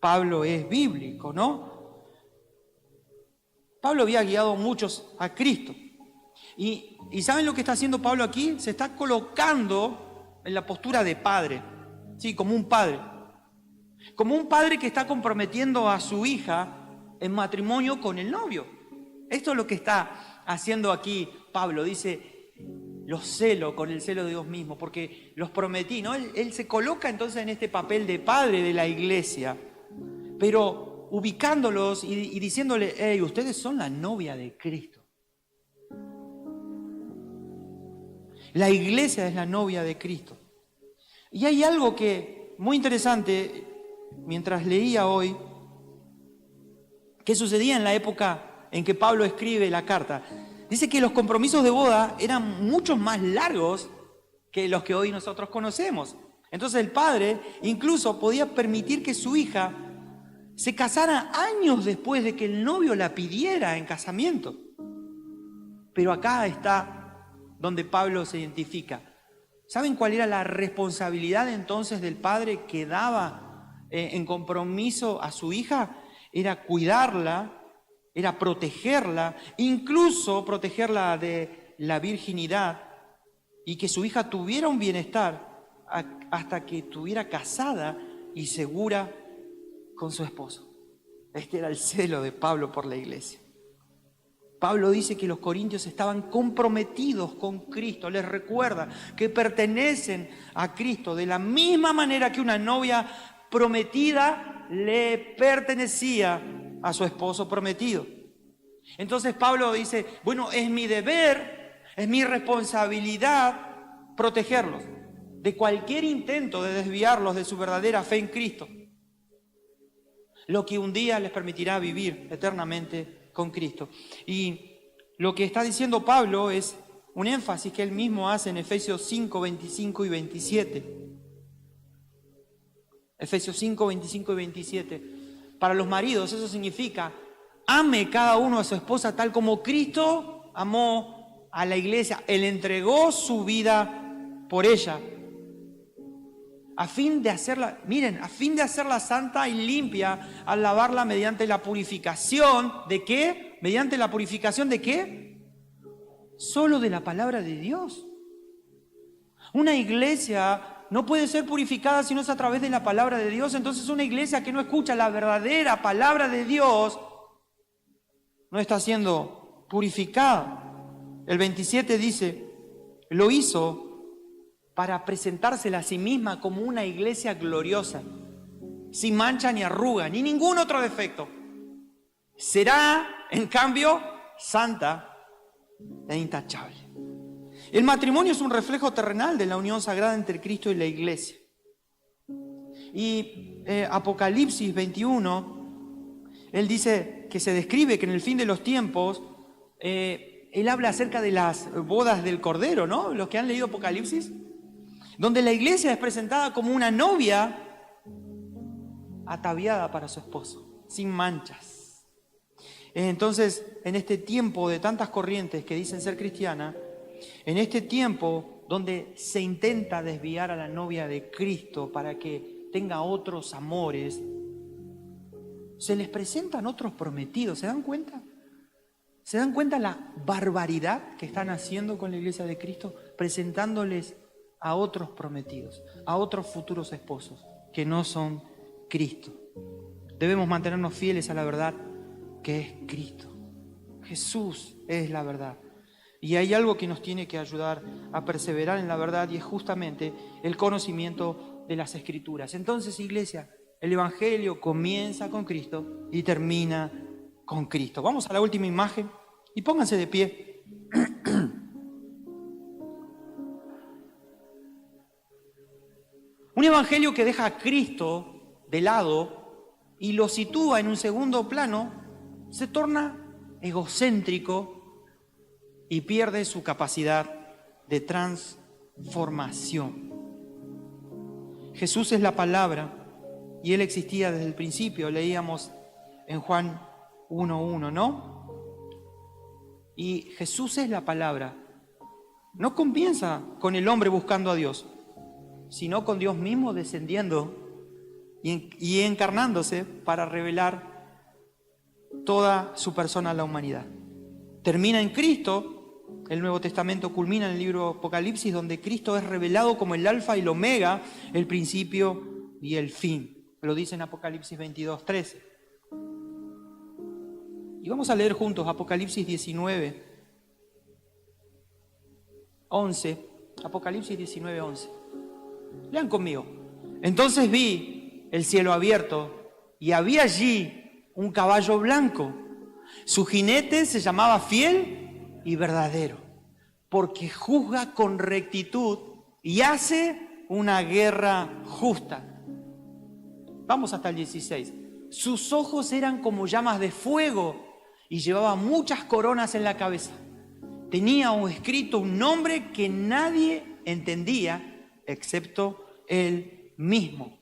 Pablo es bíblico, ¿no? Pablo había guiado a muchos a Cristo. Y ¿saben lo que está haciendo Pablo aquí? Se está colocando en la postura de padre, sí, como un padre. Como un padre que está comprometiendo a su hija en matrimonio con el novio. Esto es lo que está haciendo aquí Pablo. Dice, los celo con el celo de Dios mismo, porque los prometí, ¿no? Él se coloca entonces en este papel de padre de la iglesia, pero ubicándolos y diciéndole, hey, ustedes son la novia de Cristo. La iglesia es la novia de Cristo. Y hay algo que muy interesante, mientras leía hoy, que sucedía en la época en que Pablo escribe la carta. Dice que los compromisos de boda eran mucho más largos que los que hoy nosotros conocemos. Entonces el padre incluso podía permitir que su hija se casara años después de que el novio la pidiera en casamiento. Pero acá está donde Pablo se identifica. ¿Saben cuál era la responsabilidad entonces del padre que daba en compromiso a su hija? Era cuidarla, era protegerla, incluso protegerla de la virginidad y que su hija tuviera un bienestar hasta que estuviera casada y segura con su esposo. Este era el celo de Pablo por la iglesia. Pablo dice que los corintios estaban comprometidos con Cristo. Les recuerda que pertenecen a Cristo de la misma manera que una novia prometida le pertenecía a su esposo prometido. Entonces Pablo dice, bueno, es mi deber, es mi responsabilidad protegerlos de cualquier intento de desviarlos de su verdadera fe en Cristo, lo que un día les permitirá vivir eternamente con Cristo. Y lo que está diciendo Pablo es un énfasis que él mismo hace en Efesios 5, 25 y 27. Efesios 5, 25 y 27. Para los maridos eso significa, ame cada uno a su esposa tal como Cristo amó a la iglesia. Él entregó su vida por ella, a fin de hacerla, miren, a fin de hacerla santa y limpia, al lavarla mediante la purificación, ¿de qué? ¿Mediante la purificación de qué? Solo de la palabra de Dios. Una iglesia no puede ser purificada si no es a través de la palabra de Dios. Entonces una iglesia que no escucha la verdadera palabra de Dios no está siendo purificada. El 27 dice, lo hizo para presentársela a sí misma como una iglesia gloriosa, sin mancha ni arruga, ni ningún otro defecto. Será, en cambio, santa e intachable. El matrimonio es un reflejo terrenal de la unión sagrada entre Cristo y la iglesia. Y Apocalipsis 21, él dice que se describe que en el fin de los tiempos, él habla acerca de las bodas del Cordero, ¿no? Los que han leído Apocalipsis, donde la iglesia es presentada como una novia ataviada para su esposo, sin manchas. Entonces, en este tiempo de tantas corrientes que dicen ser cristianas, en este tiempo donde se intenta desviar a la novia de Cristo para que tenga otros amores, se les presentan otros prometidos. ¿Se dan cuenta? ¿Se dan cuenta la barbaridad que están haciendo con la iglesia de Cristo? Presentándoles a otros prometidos, a otros futuros esposos que no son Cristo. Debemos mantenernos fieles a la verdad que es Cristo. Jesús es la verdad. Y hay algo que nos tiene que ayudar a perseverar en la verdad y es justamente el conocimiento de las Escrituras. Entonces, iglesia, el Evangelio comienza con Cristo y termina con Cristo. Vamos a la última imagen y pónganse de pie. Un evangelio que deja a Cristo de lado y lo sitúa en un segundo plano, se torna egocéntrico y pierde su capacidad de transformación. Jesús es la palabra y Él existía desde el principio, leíamos en Juan 1:1, ¿no? Y Jesús es la palabra. No comienza con el hombre buscando a Dios, sino con Dios mismo descendiendo y encarnándose para revelar toda su persona a la humanidad. Termina en Cristo, el Nuevo Testamento culmina en el libro Apocalipsis, donde Cristo es revelado como el alfa y el omega, el principio y el fin. Lo dice en Apocalipsis 22:13. Y vamos a leer juntos Apocalipsis 19:11. Apocalipsis 19:11. Lean conmigo. Entonces vi el cielo abierto y había allí un caballo blanco. Su jinete se llamaba Fiel y Verdadero, porque juzga con rectitud y hace una guerra justa. Vamos hasta el 16. Sus ojos eran como llamas de fuego y llevaba muchas coronas en la cabeza. Tenía escrito un nombre que nadie entendía excepto él mismo.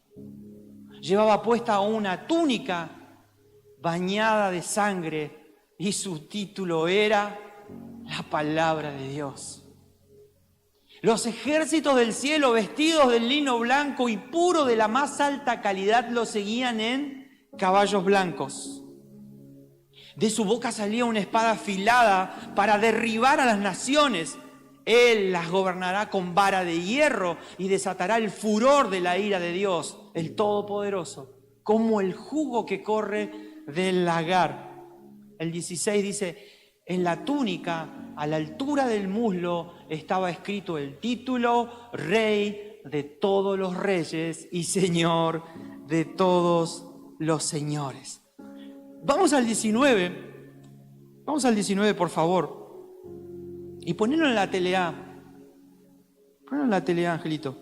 Llevaba puesta una túnica bañada de sangre y su título era la palabra de Dios. Los ejércitos del cielo, vestidos de lino blanco y puro de la más alta calidad, lo seguían en caballos blancos. De su boca salía una espada afilada para derribar a las naciones. Él las gobernará con vara de hierro y desatará el furor de la ira de Dios, el Todopoderoso, como el jugo que corre del lagar. El 16 dice: en la túnica, a la altura del muslo, estaba escrito el título: Rey de todos los reyes y Señor de todos los señores. Vamos al 19. Vamos al 19, por favor. Y ponelo en la telea. Ponelo en la telea, Angelito.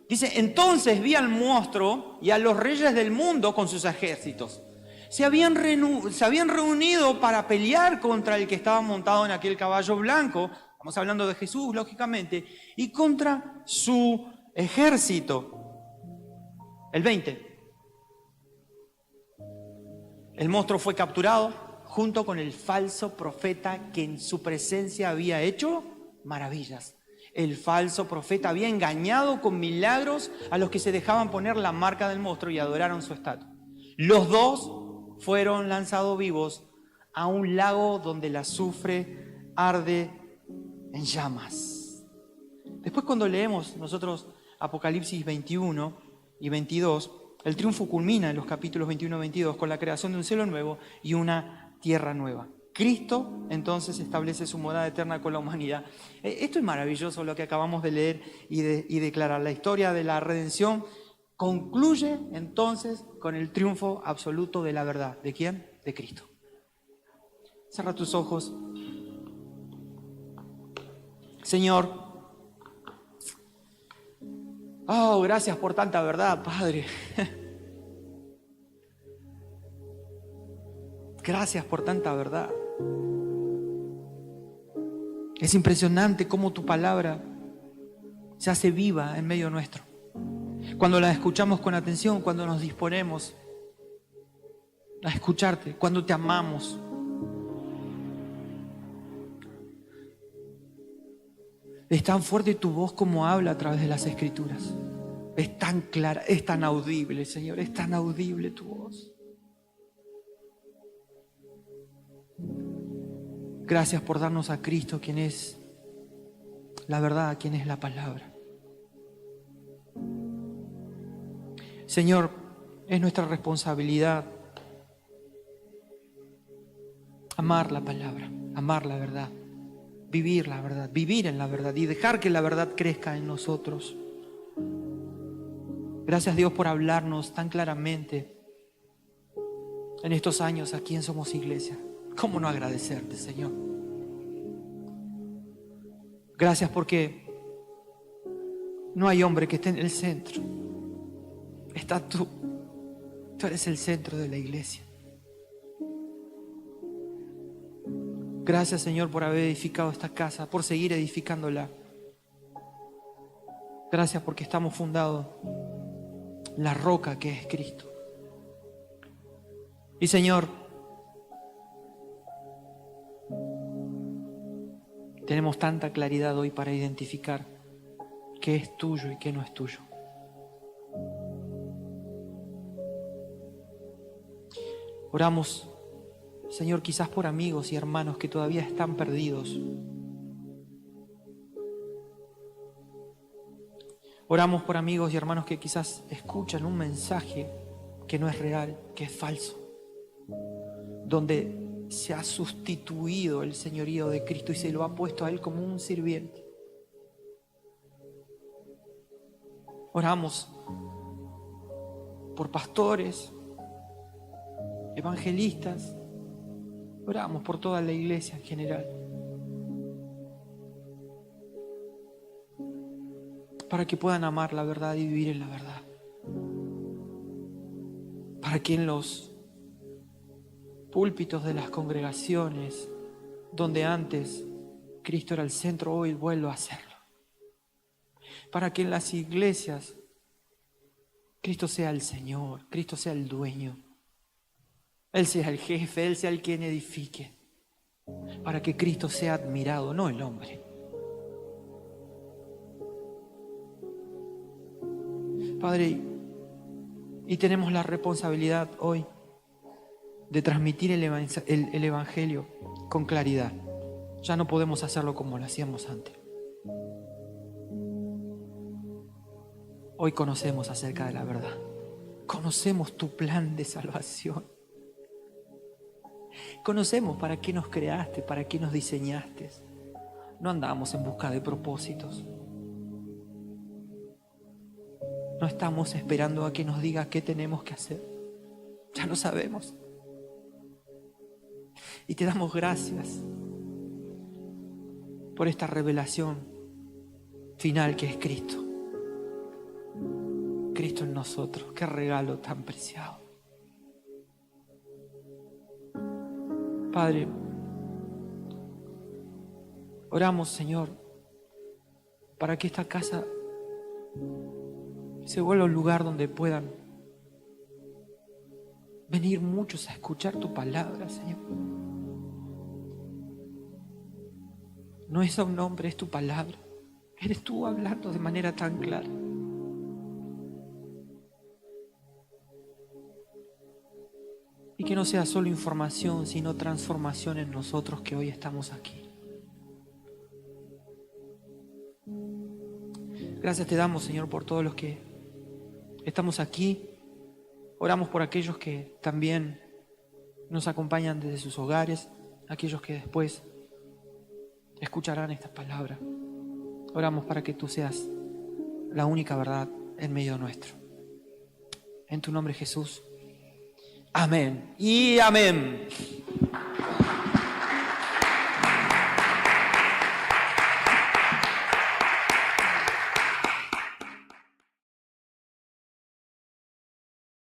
Dice: entonces vi al monstruo y a los reyes del mundo con sus ejércitos. Se habían reunido para pelear contra el que estaba montado en aquel caballo blanco. Estamos hablando de Jesús, lógicamente. Y contra su ejército. El 20. El monstruo fue capturado junto con el falso profeta que en su presencia había hecho maravillas. El falso profeta había engañado con milagros a los que se dejaban poner la marca del monstruo y adoraron su estatua. Los dos fueron lanzados vivos a un lago donde el azufre arde en llamas. Después, cuando leemos nosotros Apocalipsis 21 y 22, el triunfo culmina en los capítulos 21 y 22 con la creación de un cielo nuevo y una tierra nueva. Cristo entonces establece su morada eterna con la humanidad. Esto es maravilloso lo que acabamos de leer y declarar. La historia de la redención concluye entonces con el triunfo absoluto de la verdad. ¿De quién? De Cristo. Cierra tus ojos. Señor, oh, gracias por tanta verdad, Padre. Gracias por tanta verdad. Es impresionante cómo tu palabra se hace viva en medio nuestro. Cuando la escuchamos con atención, cuando nos disponemos a escucharte, cuando te amamos. Es tan fuerte tu voz como habla a través de las Escrituras. Es tan clara, es tan audible, Señor, es tan audible tu voz. Gracias por darnos a Cristo, quien es la verdad, quien es la palabra. Señor, es nuestra responsabilidad amar la palabra, amar la verdad, vivir la verdad, vivir en la verdad y dejar que la verdad crezca en nosotros. Gracias, Dios, por hablarnos tan claramente en estos años aquí en Somos Iglesia. ¿Cómo no agradecerte, Señor? Gracias porque no hay hombre que esté en el centro. Estás tú. Tú eres el centro de la iglesia. Gracias, Señor, por haber edificado esta casa, por seguir edificándola. Gracias porque estamos fundados en la roca que es Cristo. Y, Señor, tenemos tanta claridad hoy para identificar qué es tuyo y qué no es tuyo. Oramos, Señor, quizás por amigos y hermanos que todavía están perdidos. Oramos por amigos y hermanos que quizás escuchan un mensaje que no es real, que es falso, donde se ha sustituido el señorío de Cristo y se lo ha puesto a Él como un sirviente. Oramos por pastores, evangelistas, oramos por toda la iglesia en general, para que puedan amar la verdad y vivir en la verdad, para que en los púlpitos de las congregaciones, donde antes Cristo era el centro, hoy vuelva a serlo. Para que en las iglesias Cristo sea el Señor, Cristo sea el dueño, Él sea el jefe, Él sea el quien edifique. Para que Cristo sea admirado, no el hombre. Padre, y tenemos la responsabilidad hoy de transmitir el Evangelio con claridad. Ya no podemos hacerlo como lo hacíamos antes. Hoy conocemos acerca de la verdad. Conocemos tu plan de salvación. Conocemos para qué nos creaste, para qué nos diseñaste. No andamos en busca de propósitos. No estamos esperando a que nos diga qué tenemos que hacer. Ya lo sabemos. Y te damos gracias por esta revelación final que es Cristo. Cristo en nosotros. Qué regalo tan preciado. Padre, oramos, Señor, para que esta casa se vuelva un lugar donde puedan venir muchos a escuchar tu palabra, Señor. No es a un hombre, es tu palabra. Eres tú hablando de manera tan clara. Y que no sea solo información, sino transformación en nosotros que hoy estamos aquí. Gracias te damos, Señor, por todos los que estamos aquí. Oramos por aquellos que también nos acompañan desde sus hogares, aquellos que después escucharán esta palabra. Oramos para que tú seas la única verdad en medio nuestro. En tu nombre, Jesús. Amén y amén.